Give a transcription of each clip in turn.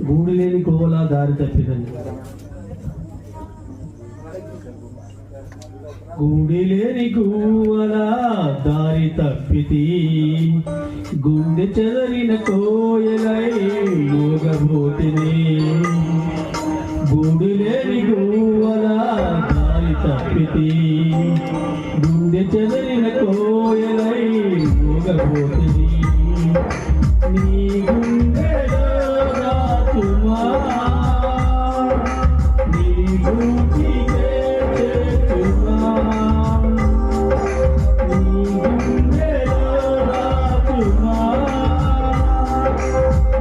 గూడు లేని కోవలా దారి తప్పినది, గూడి లేని కోవలా దారి తప్పితి, గుండె చెదరిన కోయలై మోగబోతిని. గూడు లేని కోవలా దారి తప్పితి, గుండె చెదరిన కోయలై మోగబోతిని. నీ గుండెలో రాతుమా, నీ గూటికే చేతుమా, నీ గుండెలో రాతుమా,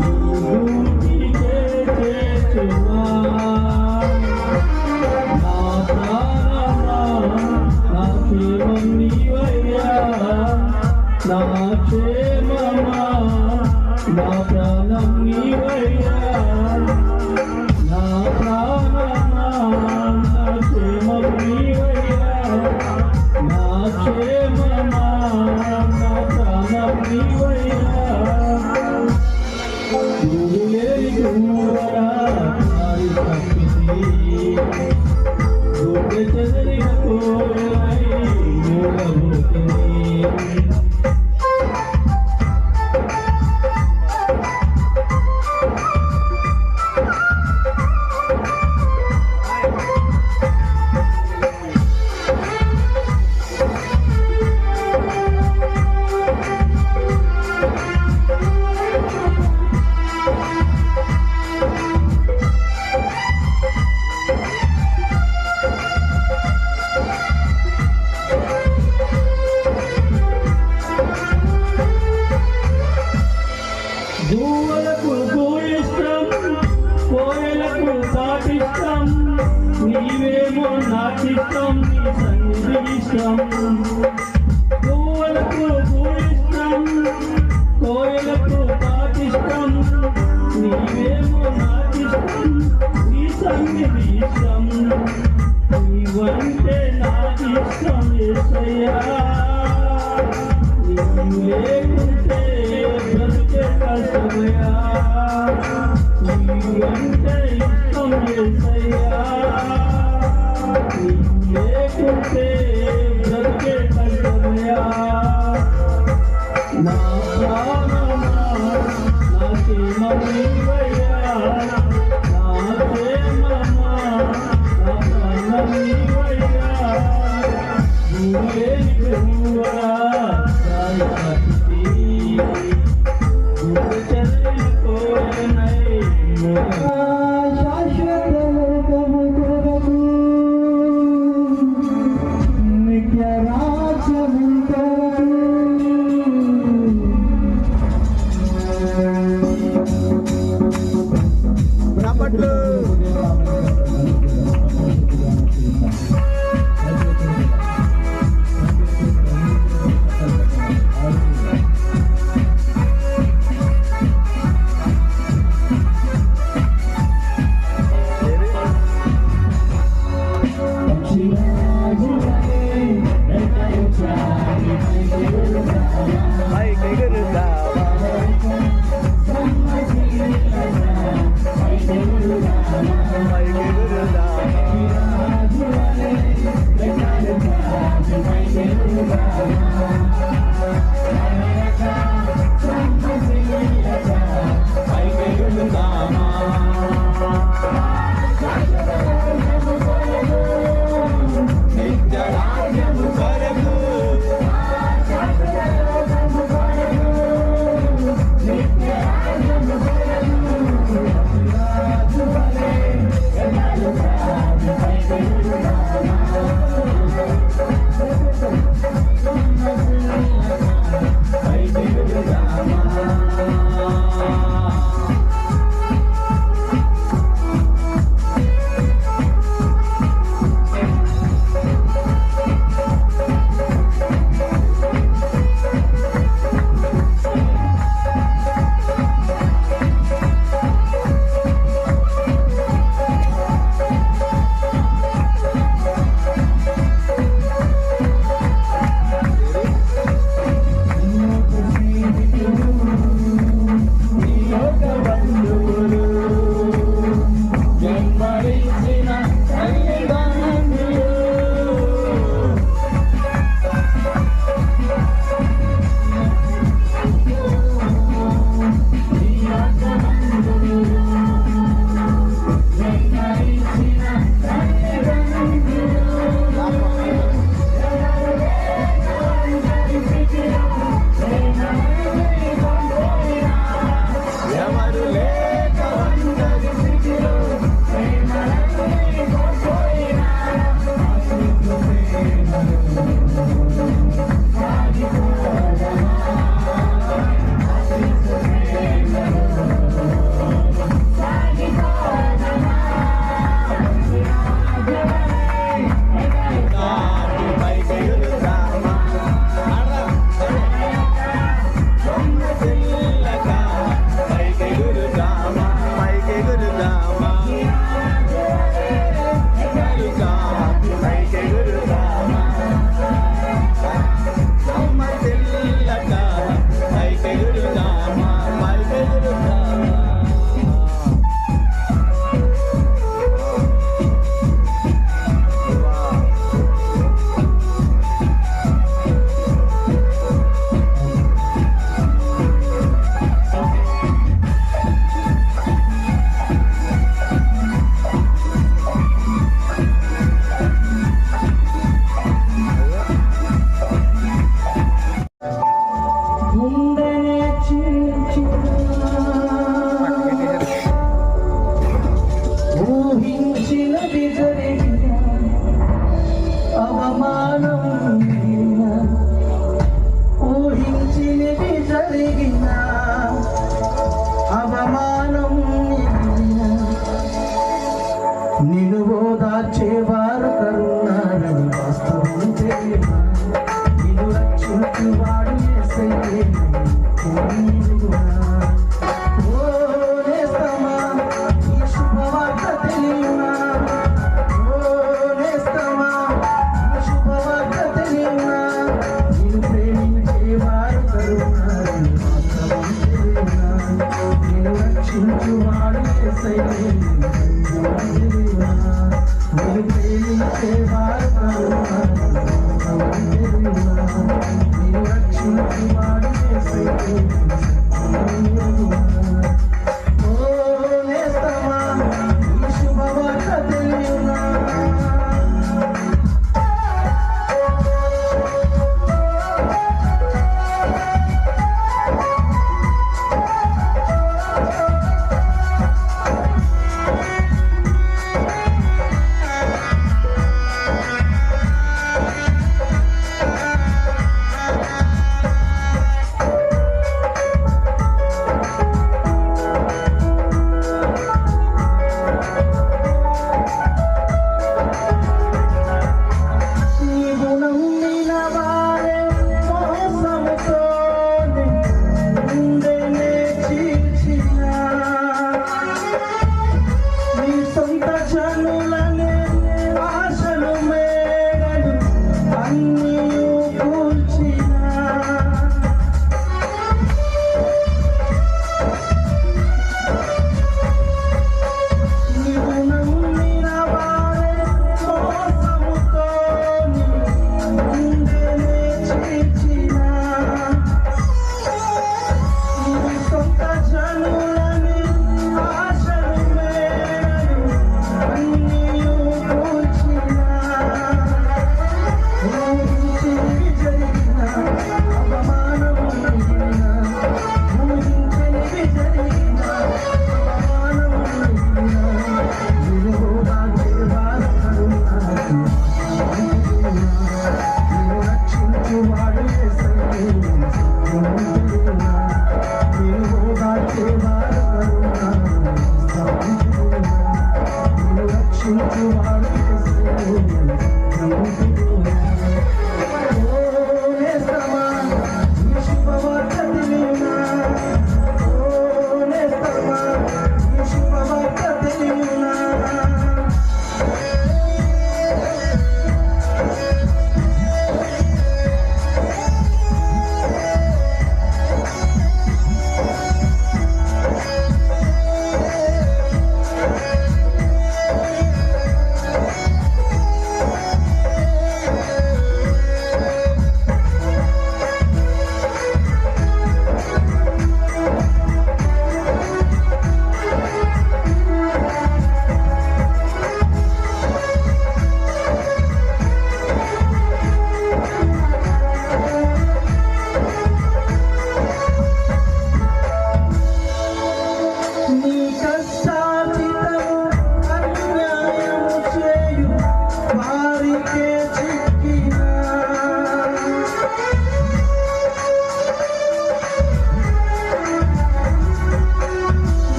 నీ గూటికే చేతుమా. నా ప్రాణమా నా క్షేమం నీవయ్యా, నా క్షేమమా నా ప్రాణం నీవయ్యా, నా ప్రాణమా నా క్షేమం నీవయ్యా, నా క్షేమమా నా ప్రాణం నీవయ్యా. గూడు లేని కోవలా దారి తప్పితి, గుండె చెదరిన కోయలై మోగబోతిని. గువ్వలకు ఇష్టం నాకిష్టం పువ్వులకు పూలిష్టం కోయిలకు పాటిష్టం నీవేమో నాకిష్టం నీ సన్నిధి ఇష్టం నీవంటే నాకిష్టం యేసయ్యా నీవు లేకుంటే బ్రతుకే కష్టమయ్యా నీవంటే ఇష్టం యేసయ్యా నీవు లేకుంటే బ్రతుకే కష్టమయ్యా నా ప్రాణమా నాకేమయ్యా నా ప్రేమమా నా ప్రాణమయ్యా నువ్వే నువ్వా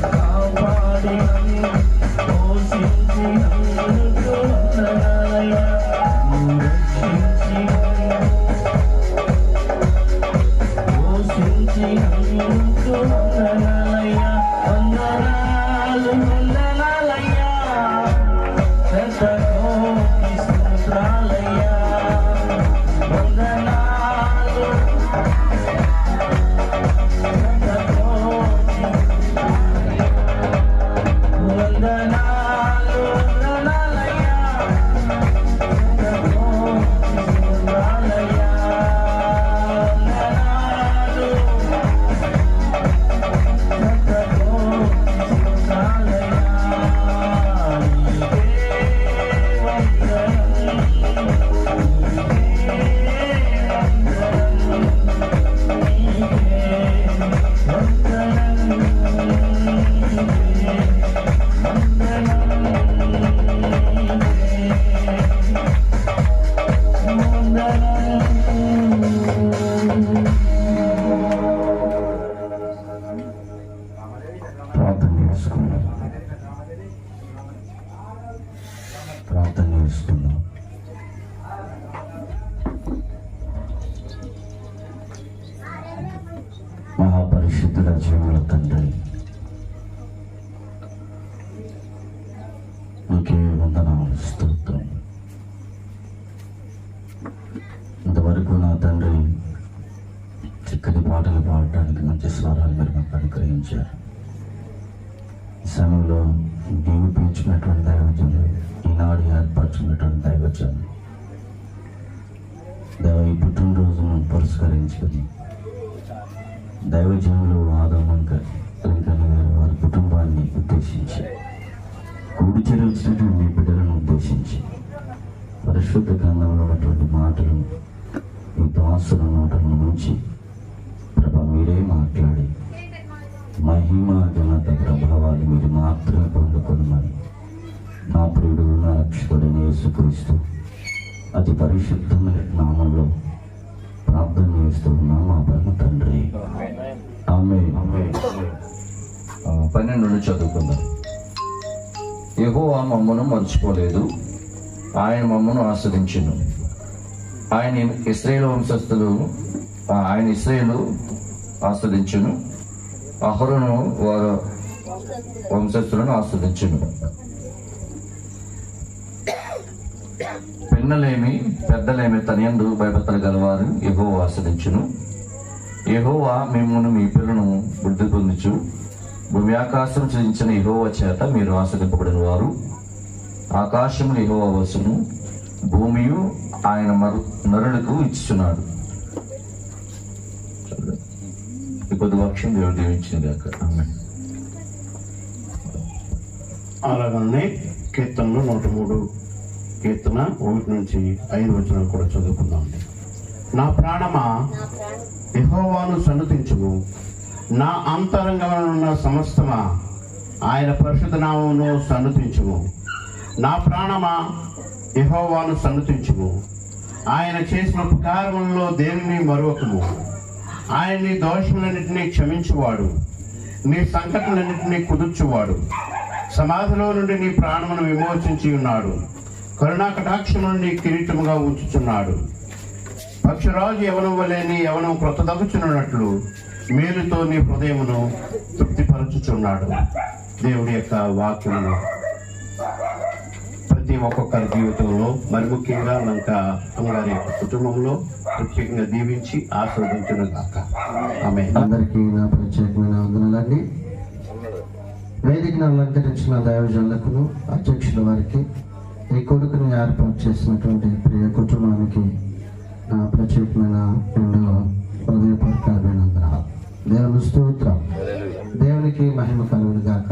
కాపాడి పోషించి ప్రార్థన చేసుకుందాం. మహాపరిశుద్ధుల జీవుల తండ్రి, నీకే వందనాలు, స్తోత్రం. ఇంతవరకు నా తండ్రి చక్కటి పాటలు పాడటానికి మంచి స్వరాలు మీరు మాకు అనుగ్రహించారు. ఈ సమయంలో నీవు పీల్చుకున్నటువంటి దైవజనులు, ఈనాడు ఏర్పరచుకున్నటువంటి దైవజనులు ఈ పుట్టినరోజును పురస్కరించుకుని దైవజనులు ఆదాము వెంకన్న గారు వారి కుటుంబాన్ని ఉద్దేశించి, కూడి చేరవలసినటువంటి మీ బిడ్డలను ఉద్దేశించి పరిశుద్ధ గ్రంథంలో ఉన్నటువంటి మాటలు ఈ దాసుల నోటల నుంచి ప్రభా మీరే మాట్లాడి మహిమ ఘనత ప్రభావాలు మీరు మాత్రమే పొందుకొనమని నా ప్రియుడు నా రక్షకుడైన యేసుక్రీస్తు అతి పరిశుద్ధమైన నామంలో ప్రార్థన చేస్తూ ఉన్నాం మా పరమ తండ్రి. ఆమేన్. 12 చదువుకుందాం. యెహోవా మమ్మను మర్చిపోలేదు, ఆయన మమ్మను ఆస్వాదించును. ఆయన ఇశ్రాయేలు ఆస్వాదించును. అహరోను వారి వంశస్థులను ఆస్వాదించును. పిన్నలేమి పెద్దలేమి తనయందు భయభక్తులు గలవారు యెహోవా ఆస్వాదించును. యెహోవా మిమ్మును మీ పిల్లలను వృద్ధి పొందుచు భూమి ఆకాశం సృజించిన యెహోవా చేత మీరు ఆస్వాదింపబడిన వారు. ఆకాశములు యెహోవా వశము, భూమియు ఆయన నరులకు ఇచ్చుచున్నాడు. కొద్ది వాక్యం దేవుడు దీవించింది కాక. అలాగనే కీర్తనలు 103 కీర్తన 1 నుంచి 5 వచనాలు కూడా చదువుకుందామండి. నా ప్రాణమా యెహోవాను సన్నుతించుము, నా అంతరంగమున సమస్తమా ఆయన పరిశుద్ధ నామమును సన్నుతించుము. నా ప్రాణమా యెహోవాను సన్నుతించుము, ఆయన చేసిన ఉపకారములలో దేనిని మరొకము. ఆయన నీ దోషములన్నింటినీ క్షమించువాడు, నీ సంకటములన్నింటినీ కుదుర్చువాడు. సమాధిలో నుండి నీ ప్రాణమును విమోచించి ఉన్నాడు, కరుణా కటాక్షము నుండి కిరీటముగా ఉంచుచున్నాడు. పక్షిరాజు యవనం వలె నీ యవనం క్రొత్తదగుచున్నట్లు మేలుతో నీ హృదయమును తృప్తిపరచుచున్నాడు. దేవుడి యొక్క వాక్యమును ప్రతి ఒక్కొక్కరి జీవితంలో, మరి ముఖ్యంగా లంక అమ్మగారి యొక్క కుటుంబంలో ప్రత్యేకంగా దీవించి ఆస్వాదించును గాక. ఆమేన్. అందరికీ నా ప్రత్యేకమైన వందనాలండి. వేదికను అలంకరించిన దైవజనులకు, అధ్యక్షుల వారికి, ఈ కొడుకుని ఏర్పాటు చేసినటువంటి ప్రియ కుటుంబానికి నా ప్రత్యేకమైన హృదయపూర్వక అభినందనాలు. దేవుని స్తోత్రం. దేవునికి మహిమ కలుగును గాక.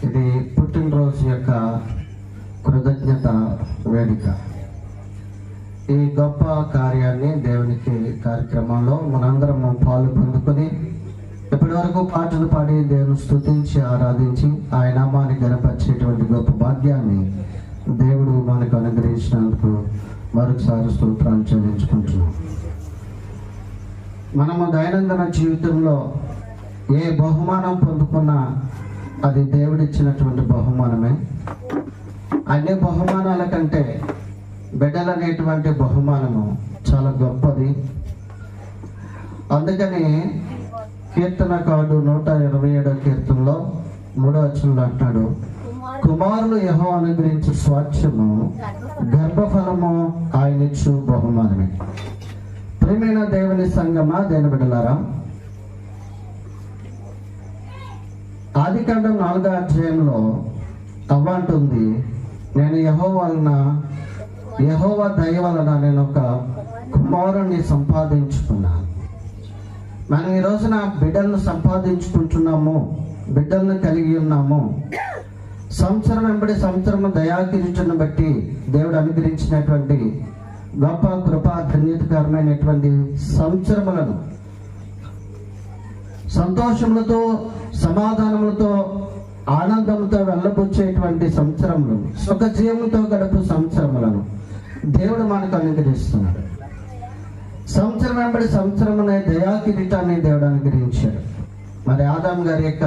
ఇది పుట్టినరోజు యొక్క కృతజ్ఞత వేదిక. ఈ గొప్ప కార్యాన్ని దేవునికి కార్యక్రమంలో మనందరం పాలు పొందుకొని ఇప్పటి వరకు పాటలు పాడి దేవుని స్తుతించి ఆరాధించి ఆయన నామాన్ని గణపరిచేటువంటి గొప్ప భాగ్యాన్ని దేవుడు మనకు అనుగ్రహించినందుకు మరొకసారి స్తోత్రాలు చెల్లించుకుంటున్నాం. మనము దైనందిన జీవితంలో ఏ బహుమానం పొందుకున్నా అది దేవుడిచ్చినటువంటి బహుమానమే. అన్ని బహుమానాల కంటే బిడ్డలు అనేటువంటి బహుమానము చాలా గొప్పది. అందుకని కీర్తనకారుడు 127వ కీర్తనలో 3వ వచనంలో అంటున్నాడు, కుమారులు యెహోవా అనుగ్రహించు స్వాస్థ్యము, గర్భఫలము ఆయనిచ్చు బహుమానమే. ప్రియమైన దేవుని సంగమా, దేవుని బిడ్డలారా, ఆదికాండం 4వ అధ్యాయంలో అవ్వ అంటుంది, నేను యెహోవా దయ వలన నేను ఒక కుమారుణ్ణి సంపాదించుకున్నాను. మనం ఈ రోజున బిడ్డలను సంపాదించుకుంటున్నాము, బిడ్డలను కలిగి ఉన్నాము. సంవత్సరం వెంబడి సంవత్సరం దయాకిరీటను బట్టి దేవుడు అనుగ్రహించినటువంటి గొప్ప కృపా ధన్యతకరమైనటువంటి సంవత్సరములను సంతోషములతో, సమాధానములతో, ఆనందంతో వెళ్ళబుచ్చేటువంటి సంవత్సరములను, సుఖ జీవంతో గడుపు సంవత్సరములను దేవుడు మనకు అనుగ్రహిస్తున్నాడు. సంవత్సరం వెంబడి సంవత్సరమునే దయా కిరీటాన్ని దేవుడు అనుగ్రహించాడు. మరి ఆదాం గారి యొక్క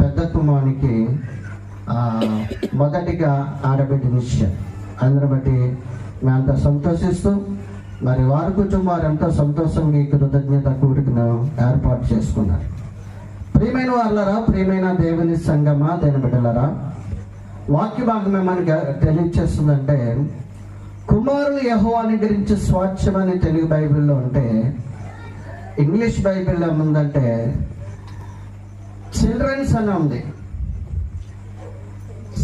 పెద్ద కుమారునికి మొదటిగా ఆడబిడ్డ విషయం అందరిని బట్టి మేమంతా సంతోషిస్తూ మరి వారి కుటుంబం వారు ఎంతో సంతోషంగా ఈ కృతజ్ఞత కూడికను ఏర్పాటు చేసుకున్నారు. ప్రియమైన వాళ్ళరా, ప్రియమైన దేవుని సంగమా, దేని బిడ్డలరా, వాక్య భాగం మనకి తెలియచేస్తుందంటే కుమారులు యెహోవాని గురించి స్వాస్థ్యం అని తెలుగు బైబిల్లో ఉంటే ఇంగ్లీష్ బైబిల్లో ఏముందంటే చిల్డ్రన్స్ అని ఉంది.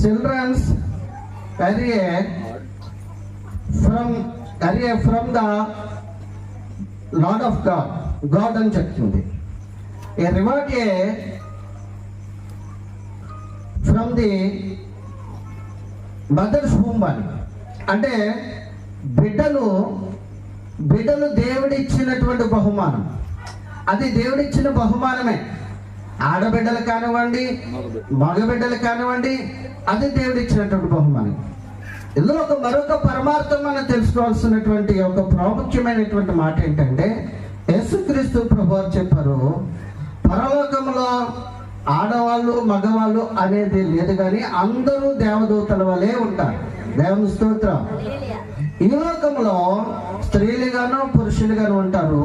Children from the Lord of God అని చెప్తుంది. A reward from the mother's home అని అంటే బిడ్డలు దేవుడిచ్చినటువంటి బహుమానం. అది దేవుడిచ్చిన బహుమానమే. ఆడబిడ్డలు కానివ్వండి, మగబిడ్డలు కానివ్వండి, అది దేవుడిచ్చినటువంటి బహుమానం. ఇందులో మరొక పరమార్థం మనం తెలుసుకోవాల్సినటువంటి ఒక ప్రాముఖ్యమైనటువంటి మాట ఏంటంటే యేసుక్రీస్తు ప్రభువారు చెప్పారు, పరలోకంలో ఆడవాళ్ళు మగవాళ్ళు అనేది లేదు కానీ అందరూ దేవదూతల వలె ఉంటారు. దేవుని స్తోత్రం. ఈ లోకంలో స్త్రీలుగాను పురుషులుగాను ఉంటారు.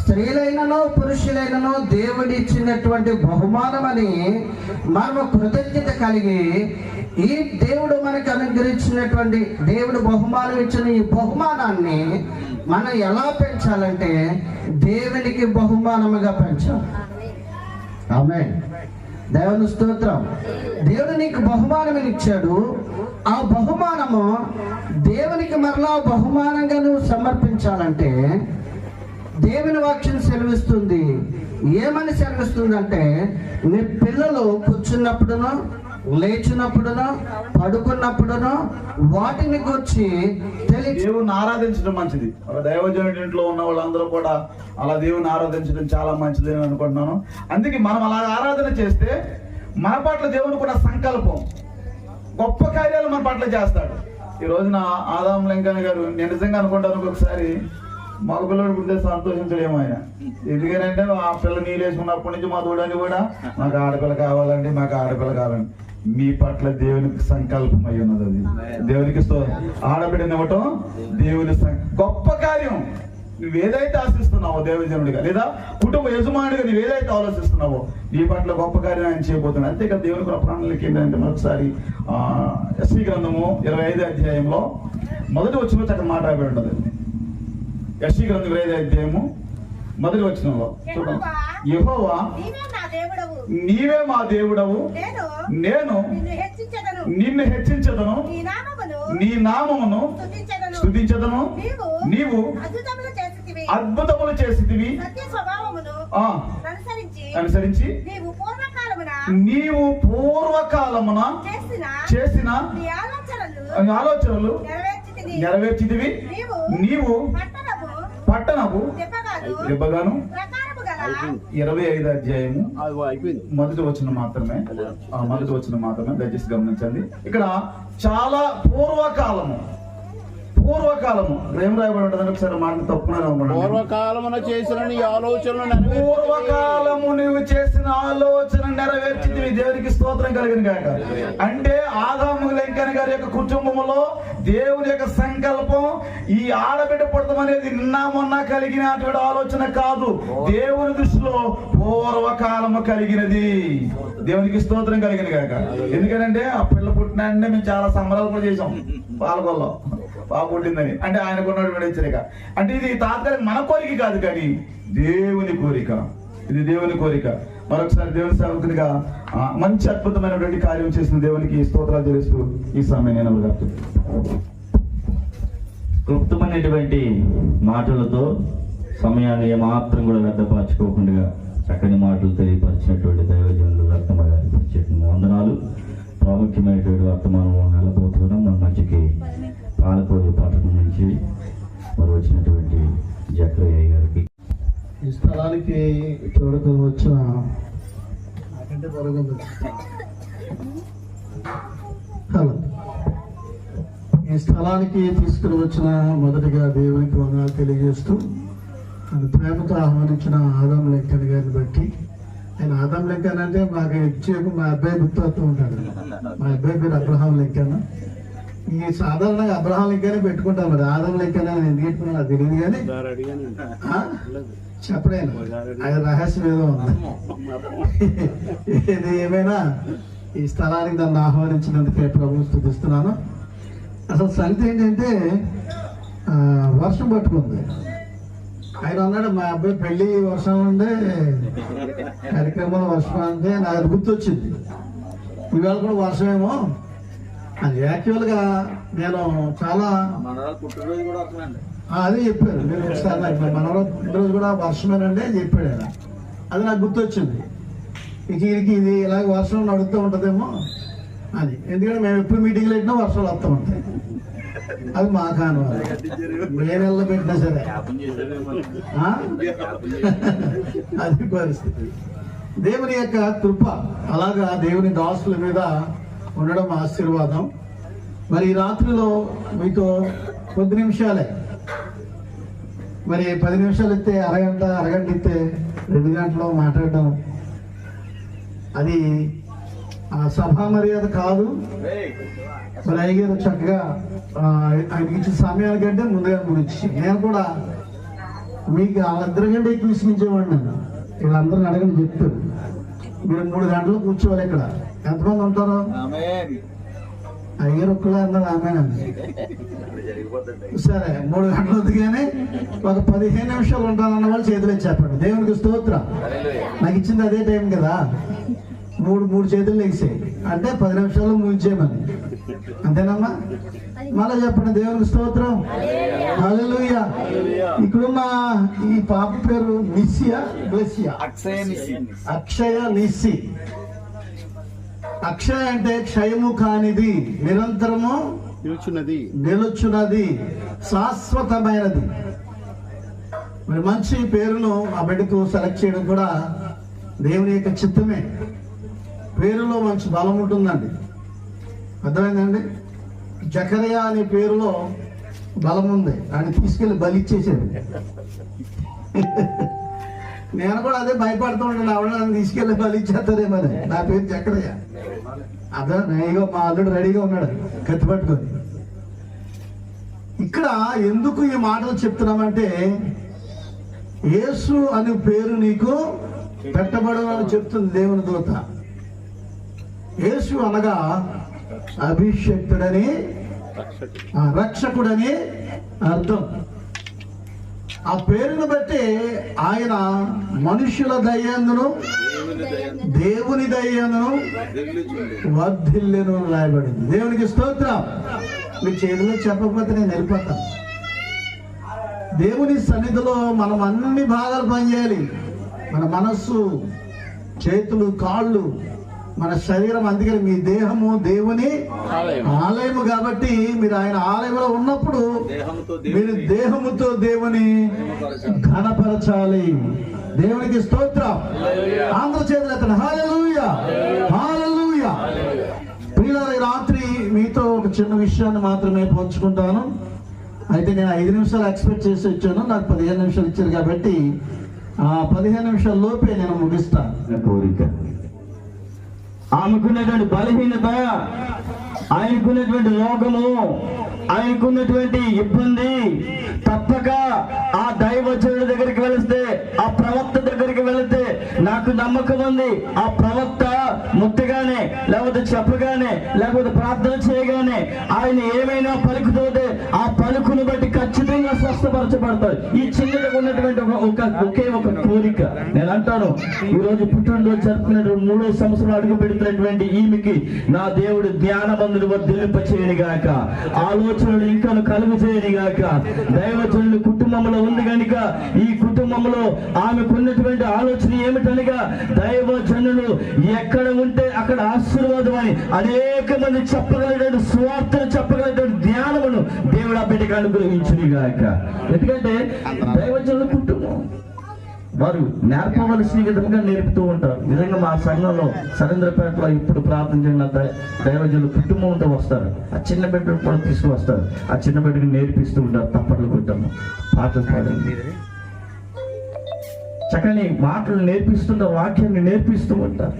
స్త్రీలైనను పురుషులైనను దేవుడి ఇచ్చినటువంటి బహుమానం అని మనము కృతజ్ఞత కలిగి ఈ దేవుడు మనకు అనుగ్రహించినటువంటి దేవుడు బహుమానం ఇచ్చిన ఈ బహుమానాన్ని మనం ఎలా పెంచాలంటే దేవునికి బహుమానముగా పెంచాలి. ఆమేన్. దేవుని స్తోత్రం. దేవుడు నీకు బహుమానం ఇచ్చాడు. ఆ బహుమానము దేవునికి మరలా బహుమానంగా నువ్వు సమర్పించాలంటే దేవుని వాక్యం సెలవిస్తుంది. ఏమని సెలవిస్తుంది అంటే నీ పిల్లలు కూర్చున్నప్పుడునో లేచినప్పుడునో పడుకున్నప్పుడునో వాటిని గురించి దేవుని ఆరాధించడం మంచిది. ఒక దైవజనుడి ఇంట్లో ఉన్న వాళ్ళందరూ కూడా అలా దేవుని ఆరాధించడం చాలా మంచిది అని అనుకుంటున్నాను. అందుకే మనం అలా ఆరాధన చేస్తే మన పట్ల దేవుని కూడా సంకల్పం, గొప్ప కార్యాలు మన పట్ల చేస్తాడు. ఈ రోజున ఆదాం లింకన్ గారు నేను నిజంగా అనుకుంటాను ఒకసారి మగ పిల్లడు పుడితే సంతోషించలేము ఆయన. ఎందుకంటే ఆ పిల్ల నీళ్ళేసుకున్నప్పటి నుంచి మా తోడని కూడా మాకు ఆడపిల్ల కావాలండి, మాకు ఆడపిల్ల కావాలండి. మీ పట్ల దేవునికి సంకల్పం అయి ఉన్నది. అది దేవునికి ఆడబిడ్డనివ్వటం దేవుని గొప్ప కార్యం. నువ్వేదైతే ఆశిస్తున్నావో దేవజనుడిగా లేదా కుటుంబ యజమానిగా నువ్వేదైతే ఆలోచిస్తున్నావో నీ పట్ల గొప్ప కార్యం ఆయన చేయబోతున్నాడు. అంతేకాదు దేవుని కూడా ప్రణాళిక ఏంటంటే మరొకసారి ఎస్సీ గ్రంథము 25వ అధ్యాయంలో మొదటి వచ్చిన అక్కడ మాట రాయబడి ఉంటుంది. ఎస్సీ గ్రంథం 25వ అధ్యాయము మొదటి వచనంలో చూడండి. యెహోవా నీవే మా దేవుడవు, నేను నిన్ను హెచ్చించదను, నీ నామమును స్తుతించదను. నీవు అద్భుతములు చేసితివి అనుసరించి నీవు పూర్వకాలమున చేసిన ఆలోచనలు నెరవేర్చితివి. నీవు పట్టణపు దెబ్బగాను 25వ అధ్యాయము మొదటి వచనం మాత్రమే దయచేసి గమనించండి. ఇక్కడ చాలా పూర్వకాలము ఏం రాయబడి ఉంటుంది ఒకసారి మాట తప్పుకున్నాను. పూర్వకాలమున చేసిన నీ ఆలోచనలు పూర్వకాలము నువ్వు చేసిన ఆలోచన నెరవేర్చింది. దేవునికి స్తోత్రం కలిగిన గాక. అంటే ఆదాము లింకన్ గారి యొక్క కుటుంబంలో దేవుని యొక్క సంకల్పం ఈ ఆడబిడ్డ పుడతం అనేది నిన్న మొన్న కలిగినటువంటి ఆలోచన కాదు. దేవుని దృష్టిలో పూర్వకాలము కలిగినది. దేవునికి స్తోత్రం కలిగిన గాక. ఎందుకంటే ఆ పిల్ల పుట్టినంటే మేము చాలా సంబరాలు కూడా చేసాం. పాలకొల్లో బాగా పుట్టిందని అంటే ఆయనకు ఉన్నటువంటి హెచ్చరిక. అంటే ఇది తాత్కాలిక మన కోరిక కాదు కానీ దేవుని కోరిక. ఇది దేవుని కోరిక. మరొకసారి దేవుని సేవకునిగా మంచి అద్భుతమైనటువంటి కార్యం చేసిన దేవునికి స్తోత్రాలు తెలుస్తూ ఈ సమయం నేను క్లుప్తమైనటువంటి మాటలతో సమయాన్ని ఏమాత్రం కూడా వ్యర్థపరచుకోకుండా చక్కని మాటలు తెలియపరిచినటువంటి దైవజనులు రత్నమ్మ గారికి ప్రత్యేకంగా వందనాలు. ప్రాముఖ్యమైనటువంటి వర్తమానం వెళ్ళబోతున్నాం. మన మధ్యకి పాలకోడి పట్టణం నుంచి మరి వచ్చినటువంటి జక్రయ్య గారికి ఈ స్థలానికి తోడుకు వచ్చిన ఈ స్థలానికి తీసుకుని వచ్చిన మొదటిగా దేవునికి వందనాలు తెలియజేస్తూ ప్రేమతో ఆహ్వానించిన ఆదాం లింకన్ గారిని బట్టి ఆయన ఆదాం లింకన్ అంటే మాకు ఎక్కువ మా అబ్బాయి గుర్తొస్తూ ఉంటాడు. మా అబ్బాయి పేరు అబ్రహాం లింకన్. ఈ సాధారణంగా అబ్రహాం లింకనే పెట్టుకుంటాం, మరి ఆదాం లింకన్ అని ఎందుకు పెట్టుకున్నా నాకు తెలియదు, కానీ చెప్పలేను, అది రహస్యం ఏదో ఉంది. ఇది ఏమైనా ఈ స్థలానికి నన్ను ఆహ్వానించినందుకే ప్రభువు స్తుతిస్తున్నాను. అసలు సంగతి ఏంటంటే వర్షం పట్టుకుంది. ఆయన అన్నాడు మా అబ్బాయి పెళ్లి వర్షం ఉండే కార్యక్రమంలో వర్షం అంటే నాకు గుర్తొచ్చింది, ఈవేళ కూడా వర్షమేమో అది. యాక్చువల్గా నేను చాలా అదే చెప్పారు మీరు ఒకసారి నాకు, మనవరం రోజు కూడా వర్షమేనండి అని చెప్పాడు ఆయన. అది నాకు గుర్తొచ్చింది, వీరికి ఇది ఇలాగ వర్షం నడుస్తూ ఉంటుందేమో అని. ఎందుకంటే మేము ఎప్పుడు మీటింగ్లు పెట్టినా వర్షాలు వస్తూ ఉంటాయి. అది మా కాను ఏ నెలలో పెట్టినా సరే అది పరిస్థితి. దేవుని యొక్క కృప అలాగా దేవుని దాసుల మీద ఉండడం ఆశీర్వాదం. మరి ఈ రాత్రిలో మీతో కొద్ది నిమిషాలే, మరి 10 నిమిషాలు ఇస్తే అరగంట ఇస్తే 2 గంటలు మాట్లాడడం అది సభా మర్యాద కాదు. మరి అయ్యగారు చక్కగా ఆయనకి ఇచ్చిన సమయానికంటే ముందుగా గురించి నేను కూడా మీకు వాళ్ళిద్దరి కంటే ఎక్కువ విసిగించేవాడిని. నేను వీళ్ళందరిని అడగని చెప్తారు, మీరు 3 గంటలు కూర్చోవాలి. ఇక్కడ ఎంతమంది ఉంటారు? అయ్యారు ఒక్కలే అన్నారు ఆమెనండి. సరే 3 గంటలు వద్దుగానే ఒక 15 నిమిషాలు ఉంటానన్న వాళ్ళు చేతులు చెప్పండి. దేవునికి స్తోత్రం. నాకు ఇచ్చింది అదే టైం కదా, 3 చేతులు వేసాయి అంటే 10 నిమిషాలు ముగించేయమని, అంతేనమ్మా? మళ్ళా చెప్పండి దేవునికి స్తోత్రం. హల్లెలూయా. ఇక్కడున్న ఈ పాప పేరు నిస్సియా బ్లెస్సియా? అక్షయ నిస్సి. అక్షయ అంటే క్షయము కానిది, నిరంతరము నిలుచున్నది, శాశ్వతమైనది. మరి మంచి పేరును ఆ బిడ్డకు సెలెక్ట్ చేయడం కూడా దేవుని యొక్క చిత్తమే. పేరులో మంచి బలం ఉంటుందండి, అర్థమైందండి? జకరియా అనే పేరులో బలం ఉంది. ఆయన తీసుకెళ్లి బలిచ్చేసాడు. నేను కూడా అదే భయపడుతూ ఉంటాను, ఆవిడ నన్ను తీసుకెళ్లి బలిచ్చేస్తారేమని. నా పేరు జకరియా. అదే ఇగో మా అల్లుడు రెడీగా ఉన్నాడు కత్తి పట్టుకొని. ఇక్కడ ఎందుకు ఈ మాటలు చెప్తున్నామంటే, యేసు అనే పేరు నీకు పెట్టబడని చెప్తుంది దేవుని దూత. యేసు అనగా అభిషక్తుడని, రక్షకుడని అర్థం. ఆ పేరును బట్టి ఆయన మనుషుల దయ్యందును దేవుని దయ్యందును వర్ధిల్లెను రాయబడింది. దేవునికి స్తోత్రం. మీ చేతిలో చెప్పకపోతే నేను వెళ్ళిపోతాను. దేవుని సన్నిధిలో మనం అన్ని భాగాలు పనిచేయాలి. మన మనస్సు, చేతులు, కాళ్ళు, మన శరీరం. అందుకని మీ దేహము దేవుని ఆలయము కాబట్టి మీరు ఆయన ఆలయంలో ఉన్నప్పుడు మీరు దేహముతో దేవుని ఘనపరచాలి. దేవునికి స్తోత్రం. ఆంధ్ర చేతులు ఎత్తండి. హల్లెలూయా, హల్లెలూయా. ప్రియులారా, ఈ రాత్రి మీతో ఒక చిన్న విషయాన్ని మాత్రమే పంచుకుంటాను. అయితే నేను 5 నిమిషాలు ఎక్స్పెక్ట్ చేసి వచ్చాను, నాకు 15 నిమిషాలు ఇచ్చారు కాబట్టి ఆ 15 నిమిషాల లోపే నేను ముగిస్తాను. కోరిక, ఆమెకున్నటువంటి బలహీనత, ఆయనకున్నటువంటి రోగము, ఆయనకున్నటువంటి ఇబ్బంది తప్పక ఆ దైవజనుడి దగ్గరికి వెళితే, ఆ ప్రవక్త దగ్గరికి వెళితే నాకు నమ్మకం ఉంది, ఆ ప్రవక్త ముట్టగానే, లేకపోతే చెప్పగానే, లేకపోతే ప్రార్థన చేయగానే ఆయన ఏమైనా పలుకుతోతే ఆ పలుకును బట్టి ఖచ్చితంగా స్వస్థపరచబడతారు. ఈ చిన్నగా ఉన్నటువంటి ఒకే ఒక కోరిక. నేను అంటాను, ఈ రోజు పుట్టినరోజు జరుపుకున్నటువంటి 3వ సంవత్సరం అడుగు పెడుతున్నటువంటి ఈమెకి నా దేవుడు జ్ఞానబంధులు వర్ధిల్లింప చేయని గాక, ఆలోచనలు ఇంకా కలుగు చేయని గాక. దైవజనుల కుటుంబంలో ఉంది కనుక ఈ కుటుంబంలో ఆమెకున్నటువంటి ఆలోచన ఏమిటనగా, దైవజనులు ఎక్కడ ఉంటే అక్కడ ఆశీర్వాదం అని అనేక మంది చెప్పగలిగిన స్వార్థను చెప్పగలిగిన జ్ఞానమును దేవుడు ఆ బిడ్డకు అనుగ్రహించుని గాక. ఎందుకంటే దైవజనుల కుటుంబం వారు నేర్పవలసిన విధంగా నేర్పుతూ ఉంటారు. నిజంగా మా సంఘంలో సరేంద్రపేటలో ఇప్పుడు ప్రార్థించిన దైవజనులు కుటుంబంతో వస్తారు. ఆ చిన్న బిడ్డను కూడా తీసుకువస్తారు. ఆ చిన్న బిడ్డకి నేర్పిస్తూ ఉంటారు. తప్పట్లు కొట్టాము, పాటలు పాడండి. చక్కని మాటలు నేర్పిస్తుంటారు, వాక్యాన్ని నేర్పిస్తూ ఉంటారు.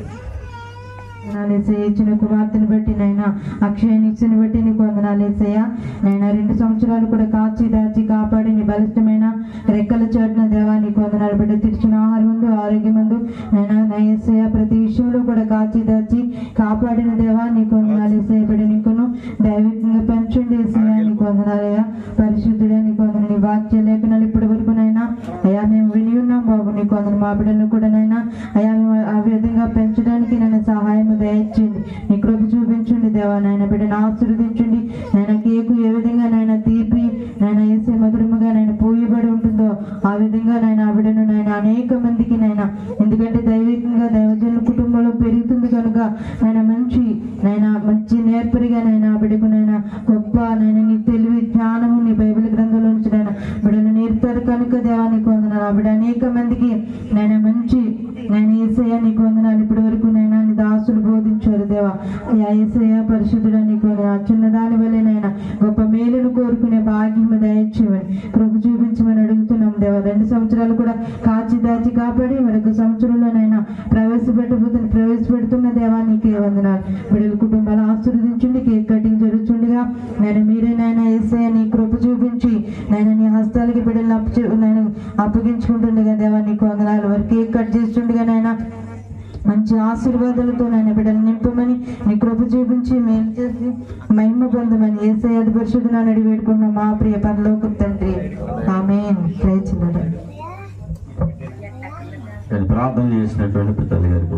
ఇచ్చిన కుమార్తెను బట్టి నైనా అక్షయనిక్స్ని బట్టి నీకు వందనాలు యేసయ్యా. నైనా 2 సంవత్సరాలు కూడా కాచి దాచి కాపాడి నీ బలిష్టమైన రెక్కల చోటున దేవా నీకు వందనాలు. బిడ్డ తెచ్చిన ఆహారం ముందు ఆరోగ్యం ముందు నైనా యేసయ్యా ప్రతి విషయంలో కూడా కాచి దాచి కాపాడిన దేవా నీకు వందనాలు యేసయ్యా. బిడ్డ నీకును దైవికంగా పెంచండి యేసయ్యా నీకు వందనాలయ్యా. పరిశుద్ధుడా నీకు వందన. నీ వాక్య లేఖనాలు ఇప్పటి వరకు నైనా అయ్యా మేము విని ఉన్నాం బాబు నీకు వందన. మా బిడ్డలను కూడా నైనా అయ్యా మేము ఆ విధంగా పెంచడానికి నన్ను సహాయం దయచేయండి. నీ కృప చూపించండి దేవా. నాయన బిడ్డను ఆశీర్వదించండి. నాయన కేకు ఏ విధంగా నాయన తీపి నాయన యేసే మధురముగా నాయన పోయబడి ఉంటుందో ఆ విధంగా నాయన ఆ బిడ్డను నాయన అనేక మందికి నాయన, ఎందుకంటే దైవికంగా దైవజనుల కుటుంబంలో పెరుగుతుంది కనుక నాయన మంచి నేర్పరిగా నాయన ఆ బిడ్డకు నాయన గొప్ప నాయన నీ తెలివి జ్ఞానము నీ బైబిల్ గ్రంథంలో నుంచి నాయన బిడ్డను నేర్తారు కనుక దేవా నీకు వందనాలు. ఆ బిడ్డ అనేక మందికి నాయన మంచి నాయన యేసయ్య నీకు వందనాలు. ఇప్పటి వరకు నాయన నీ దాసులు బోధించారు దేవా. అయ్యా యేసయ్య పరిశుద్ధుడా నీకు వందనాలు. చిన్నదాని వల్లే గొప్ప మేలును కోరుకునే భాగ్యము దయచేయమని కృప చూపించమని అడుగుతున్నాం దేవా. 2 సంవత్సరాలు కూడా కాచి దాచి కాపాడి మరొక సంవత్సరంలోనైనా ప్రవేశపెడుతున్న దేవా నీకే వందనాలు. బిడ్డల కుటుంబాలు ఆశీర్వదించండి. కేక్ కటింగ్ జరుగుతుండగా నేను మీరే నాయన యేసయ్య నీ కృప చూపించి నేను నీ హస్తాలకి బిడ్డలు నేను అప్పగించుకుంటుండగా దేవా నీకు వందనాలు. వారు కేక్ కట్ చేస్తుండగా నాయన మంచి ఆశీర్వాదాలతో నాయన బిడ్డలు నింపమని నీ కృప చూపించి మేలు చేసి మహిమ పొందమని యేసయ్య పరిశుద్ధ అడిగి వేడుకున్నాం మా ప్రియ పరలోక తండ్రి. ఆమేన్. Praise the Lord. నేను ప్రార్థన చేసినటువంటి పితల్లి గారికి